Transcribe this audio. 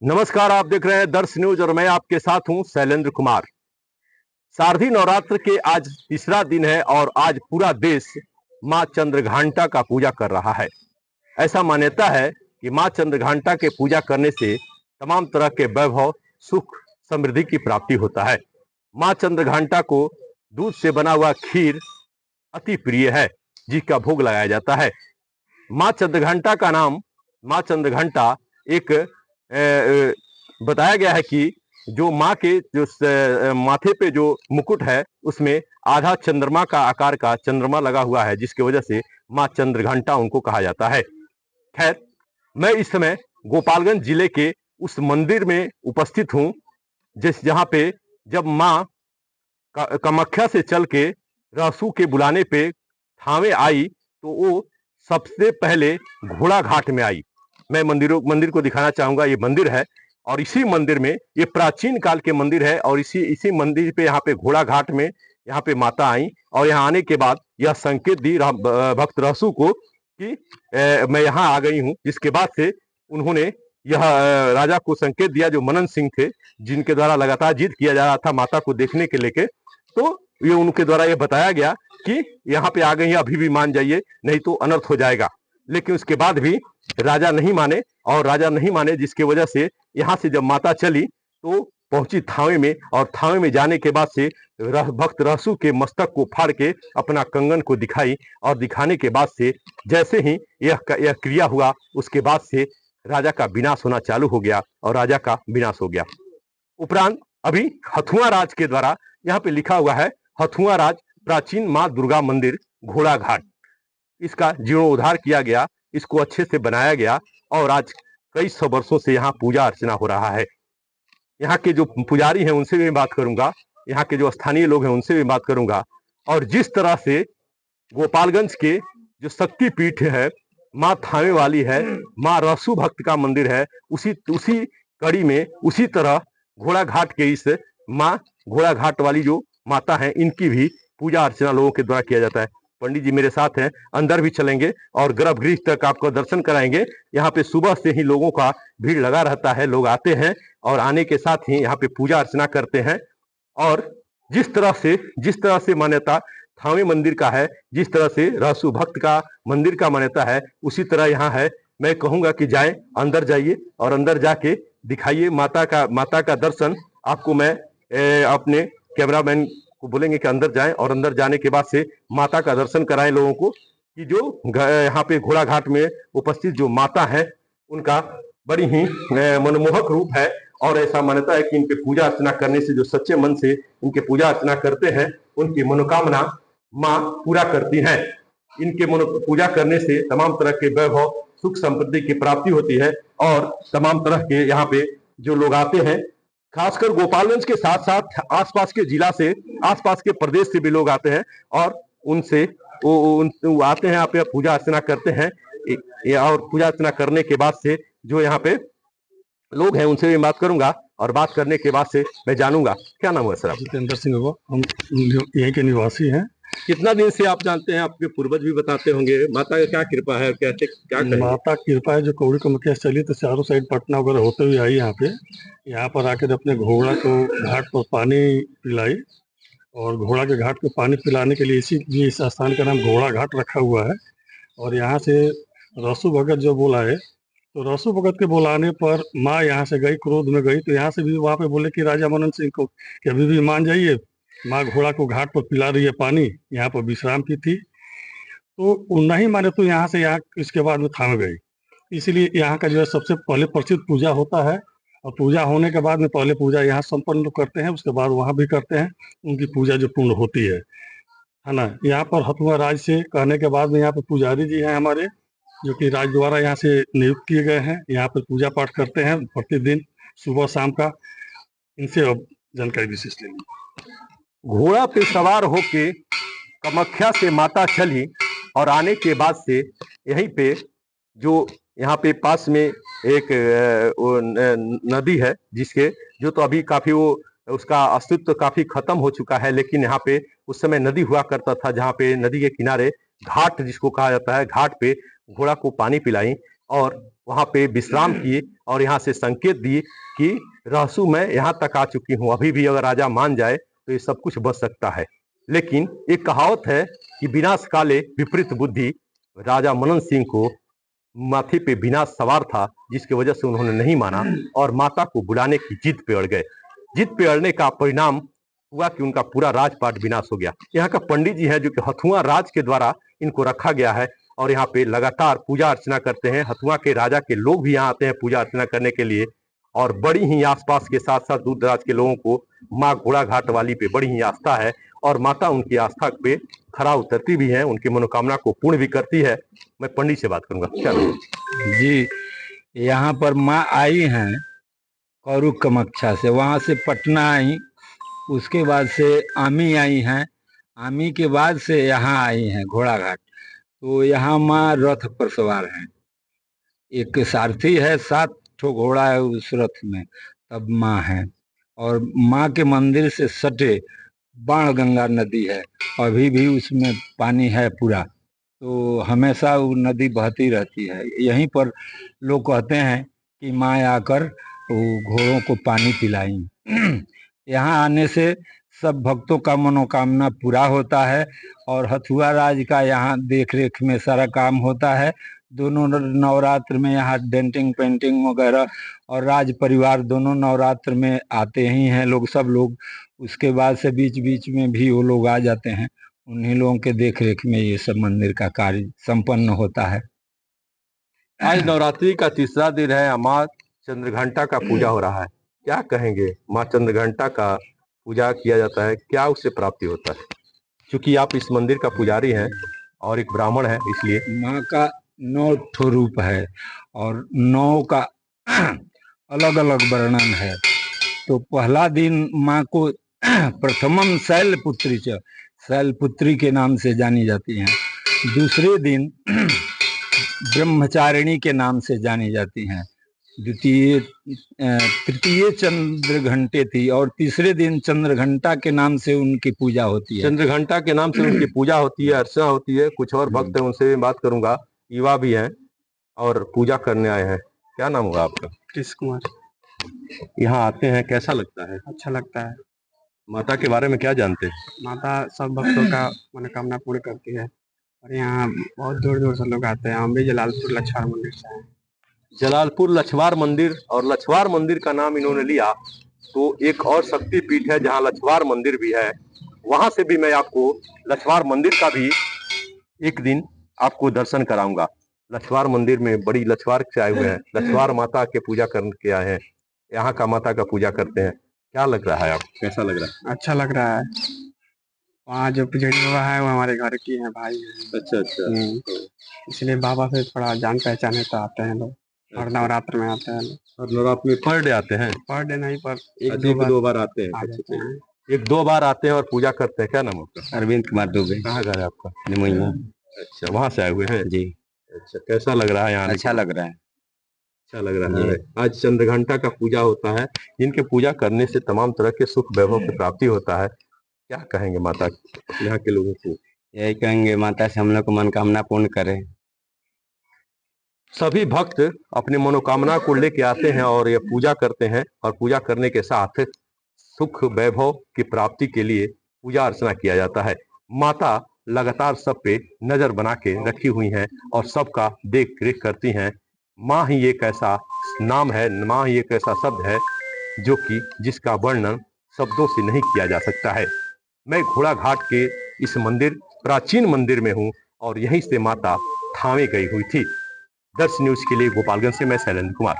नमस्कार, आप देख रहे हैं दर्श न्यूज और मैं आपके साथ हूं शैलेंद्र कुमार। शारदीय नवरात्र के आज तीसरा दिन है और आज पूरा देश मां चंद्रघंटा का पूजा कर रहा है। ऐसा मान्यता है कि मां चंद्रघंटा के पूजा करने से तमाम तरह के वैभव, सुख, समृद्धि की प्राप्ति होता है। मां चंद्रघंटा को दूध से बना हुआ खीर अति प्रिय है, जिसका भोग लगाया जाता है। मां चंद्रघंटा का नाम मां चंद्रघंटा एक बताया गया है कि जो माँ के जो माथे पे जो मुकुट है उसमें आधा चंद्रमा का आकार का चंद्रमा लगा हुआ है, जिसकी वजह से माँ चंद्रघंटा उनको कहा जाता है। खैर, मैं इस समय गोपालगंज जिले के उस मंदिर में उपस्थित हूँ जहाँ पे जब माँ कामाख्या से चल के रहसू के बुलाने पे थावे आई तो वो सबसे पहले घोड़ा घाट में आई। मैं मंदिर को दिखाना चाहूंगा। ये मंदिर है और इसी मंदिर में, ये प्राचीन काल के मंदिर है और इसी मंदिर पे यहाँ पे घोड़ा घाट में यहाँ पे माता आई और यहाँ आने के बाद यह संकेत दी भक्त रहसू को कि मैं यहाँ आ गई हूँ। जिसके बाद से उन्होंने यह राजा को संकेत दिया, जो मनन सिंह थे, जिनके द्वारा लगातार जिद किया जा रहा था माता को देखने के लेके। तो ये उनके द्वारा ये बताया गया कि यहाँ पे आ गई हैं, अभी भी मान जाइए, नहीं तो अनर्थ हो जाएगा। लेकिन उसके बाद भी राजा नहीं माने, जिसकी वजह से यहाँ से जब माता चली तो पहुंची थावे में और थावे में जाने के बाद से भक्त रहसू के मस्तक को फाड़ के अपना कंगन को दिखाई और दिखाने के बाद से जैसे ही यह क्रिया हुआ, उसके बाद से राजा का विनाश होना चालू हो गया और राजा का विनाश हो गया। उपरांत अभी हथुआ राज के द्वारा यहाँ पे लिखा हुआ है, हथुआ राज प्राचीन माँ दुर्गा मंदिर घोड़ा घाट। इसका जीर्णोद्धार किया गया, इसको अच्छे से बनाया गया और आज कई सौ वर्षों से यहाँ पूजा अर्चना हो रहा है। यहाँ के जो पुजारी हैं उनसे भी बात करूंगा, यहाँ के जो स्थानीय लोग हैं उनसे भी बात करूंगा। और जिस तरह से गोपालगंज के जो शक्ति पीठ है, माँ थावे वाली है, माँ रहसू भक्त का मंदिर है, उसी कड़ी में उसी तरह घोड़ा घाट के इस माँ घोड़ा घाट वाली जो माता है, इनकी भी पूजा अर्चना लोगों के द्वारा किया जाता है। पंडित जी मेरे साथ हैं, अंदर भी चलेंगे और गर्भगृह तक आपको दर्शन कराएंगे। यहाँ पे सुबह से ही लोगों का भीड़ लगा रहता है, लोग आते हैं और आने के साथ ही यहाँ पे पूजा अर्चना करते हैं। और जिस तरह से मान्यता थावे मंदिर का है, जिस तरह से रहसू भक्त का मंदिर का मान्यता है, उसी तरह यहाँ है। मैं कहूंगा कि जाएं, अंदर जाइए और अंदर जाके दिखाइए माता का दर्शन। आपको मैं अपने कैमरामैन को बोलेंगे कि अंदर जाएं और अंदर जाने के बाद से माता का दर्शन कराएं लोगों को, कि जो यहाँ पे घोड़ा घाट में उपस्थित जो माता है उनका बड़ी ही मनमोहक रूप है। और ऐसा मान्यता है कि इनके पूजा अर्चना करने से, जो सच्चे मन से इनके पूजा अर्चना करते हैं, उनकी मनोकामना माँ पूरा करती हैं। इनके पूजा करने से तमाम तरह के वैभव, सुख, समृद्धि की प्राप्ति होती है। और तमाम तरह के यहाँ पे जो लोग आते हैं, खासकर गोपालगंज के साथ साथ आसपास के जिला से, आसपास के प्रदेश से भी लोग आते हैं और उनसे वो आते हैं यहाँ पे, पूजा अर्चना करते हैं। और पूजा अर्चना करने के बाद से जो यहाँ पे लोग हैं उनसे भी बात करूंगा और बात करने के बाद से मैं जानूंगा। क्या नाम है सर? जितेंद्र सिंह बाबा, हम यहीं के निवासी हैं। कितना दिन से आप जानते हैं? आपके पूर्वज भी बताते होंगे। माता का क्या कृपा है, कहते क्या कहेंगे? माता कृपा है, जो कौड़ी कामाख्या चली तो चारों साइड पटना वगैरह होते हुए आई यहाँ पर आकर अपने घोड़ा को घाट पर पानी पिलाई और घोड़ा के घाट को पानी पिलाने के लिए इस स्थान का नाम घोड़ा घाट रखा हुआ है। और यहाँ से रहसू भगत जो बोला है, तो रहसू भगत के बुलाने पर माँ यहाँ से गई, क्रोध में गई, तो यहाँ से भी वहाँ पे बोले कि राजा मनन सिंह को कि अभी भी मान जाइए, माँ घोड़ा को घाट पर पिला रही है पानी, यहाँ पर विश्राम की थी। तो नहीं माने तो यहाँ से इसके बाद में थाम गई। इसीलिए यहाँ का जो है सबसे पहले प्रसिद्ध पूजा होता है और पूजा होने के बाद में पहले पूजा यहाँ संपन्न करते हैं, उसके बाद वहाँ भी करते हैं। उनकी पूजा जो पूर्ण होती है ना। यहाँ पर हथुआ राज से कहने के बाद में यहाँ पर पुजारी जी हैं हमारे, जो कि राज द्वारा यहाँ से नियुक्त किए गए हैं। यहाँ पर पूजा पाठ करते हैं प्रतिदिन सुबह शाम का। इनसे अब जानकारी विशेष लेंगे। घोड़ा पे सवार होके कामाख्या से माता चली और आने के बाद से यहीं पे जो यहाँ पे पास में एक नदी है, जिसके जो तो अभी काफी उसका अस्तित्व काफी खत्म हो चुका है, लेकिन यहाँ पे उस समय नदी हुआ करता था, जहाँ पे नदी के किनारे घाट जिसको कहा जाता है, घाट पे घोड़ा को पानी पिलाई और वहां पे विश्राम किए और यहाँ से संकेत दिए कि रहसू मैं यहाँ तक आ चुकी हूँ, अभी भी अगर राजा मान जाए तो ये सब कुछ बच सकता है। लेकिन एक कहावत है कि विनाश काले विपरीत बुद्धि। राजा मनन सिंह को माथे पे विनाश सवार था, जिसकी वजह से उन्होंने नहीं माना और माता को बुलाने की जिद पे अड़ गए। जिद पे अड़ने का परिणाम हुआ कि उनका पूरा राजपाट विनाश हो गया। यहाँ का पंडित जी हैं जो कि हथुआ राज के द्वारा इनको रखा गया है और यहाँ पे लगातार पूजा अर्चना करते हैं। हथुआ के राजा के लोग भी यहाँ आते हैं पूजा अर्चना करने के लिए और बड़ी ही आसपास के साथ साथ दूर दराज के लोगों को माँ घोड़ा घाट वाली पे बड़ी ही आस्था है और माता उनकी आस्था पे खरा उतरती भी है, उनकी मनोकामना को पूर्ण भी करती है। मैं पंडित से बात करूंगा। क्या नाम? जी, यहाँ पर माँ आई हैं कौरू कामाख्या से, वहाँ से पटना आई, उसके बाद से आमी आई हैं, आमी के बाद से यहाँ आई हैं घोड़ा घाट। तो यहाँ माँ रथ पर सवार हैं, एक सारथी है, 7 ठो घोड़ा है उस रथ में, तब माँ है। और माँ के मंदिर से सटे बाण गंगा नदी है, अभी भी उसमें पानी है पूरा, तो हमेशा वो नदी बहती रहती है। यहीं पर लोग कहते हैं कि माँ आकर वो घोड़ों को पानी पिलाई। यहाँ आने से सब भक्तों का मनोकामना पूरा होता है और हथुआ राज का यहाँ देख रेख में सारा काम होता है। दोनों नवरात्र में यहाँ डेंटिंग पेंटिंग वगैरह और राज परिवार दोनों नवरात्र में आते ही हैं लोग, सब लोग। उसके बाद से बीच बीच में भी वो लोग आ जाते हैं, उन्हीं लोगों के देख रेख में ये सब मंदिर का कार्य संपन्न होता है। आज नवरात्रि का तीसरा दिन है, माँ चंद्रघंटा का पूजा हो रहा है। क्या कहेंगे? माँ चंद्रघंटा का पूजा किया जाता है, क्या उससे प्राप्ति होता है? क्योंकि आप इस मंदिर का पुजारी हैं और एक ब्राह्मण है, इसलिए। माँ का 9 ठो रूप है और 9 का अलग अलग वर्णन है। तो पहला दिन माँ को प्रथमम शैलपुत्री च, शैलपुत्री के नाम से जानी जाती हैं। दूसरे दिन ब्रह्मचारिणी के नाम से जानी जाती हैं। तृतीय चंद्र घंटे थी और तीसरे दिन चंद्रघंटा के नाम से उनकी पूजा होती है। चंद्रघंटा के नाम से उनकी पूजा होती है, अर्चना होती है। कुछ और भक्त हैं, उनसे भी बात करूंगा। युवा भी हैं और पूजा करने आए हैं। क्या नाम होगा आपका? कृष्ण कुमार। यहाँ आते हैं, कैसा लगता है? अच्छा लगता है। माता के बारे में क्या जानते हैं? माता सब भक्तों का मनोकामना पूर्ण करती है और यहाँ बहुत दूर दूर से लोग आते हैं। हम भी जलालपुर लछवार मंदिर से हैं। जलालपुर लछवार मंदिर, और लछवार मंदिर का नाम इन्होंने लिया तो एक और शक्ति पीठ है जहाँ लछवार मंदिर भी है, वहां से भी मैं आपको लछवार मंदिर का भी एक दिन आपको दर्शन कराऊंगा। लछवार मंदिर में बड़ी लछवार से आए हुए हैं, लछवार माता के पूजा करके आए हैं, यहाँ का माता का पूजा करते हैं। क्या लग रहा है आपको, कैसा लग रहा है? अच्छा लग रहा है। वहाँ जो पुजारी बाबा है वो हमारे घर की हैं, भाई हैं। अच्छा अच्छा। इसलिए बाबा से थोड़ा जान पहचान है तो आते हैं लोग, और नवरात्र में आते हैं लोग। और नवरात्र में पर डे आते हैं? पर डे नहीं, पर एक दो बार आते हैं। आ जाते हैं। एक दो बार आते हैं और पूजा करते हैं। क्या नाम आपका? अरविंद कुमार दुबे। कहाँ घर है आपका? निमोइया। अच्छा, वहां से आए हुए हैं जी। अच्छा, कैसा लग रहा है यहाँ? अच्छा लग रहा है। अच्छा लग रहा है। आज चंद्रघंटा का पूजा होता है, जिनके पूजा करने से तमाम तरह के सुख वैभव की प्राप्ति होता है। क्या कहेंगे माता यहाँ के लोगों को? यही कहेंगे माता से हम लोग को मनोकामना पूर्ण करे। सभी भक्त अपनी मनोकामना को लेके आते हैं और ये पूजा करते हैं और पूजा करने के साथ सुख वैभव की प्राप्ति के लिए पूजा अर्चना किया जाता है। माता लगातार सब पे नजर बना के रखी हुई हैं और सबका देख रेख करती हैं। माँ ही एक ऐसा नाम है, माँ ही एक ऐसा शब्द है जो कि जिसका वर्णन शब्दों से नहीं किया जा सकता है। मैं घोड़ा घाट के इस मंदिर, प्राचीन मंदिर में हूँ और यहीं से माता थामे गई हुई थी। दर्श न्यूज के लिए गोपालगंज से मैं शैलेंद्र कुमार।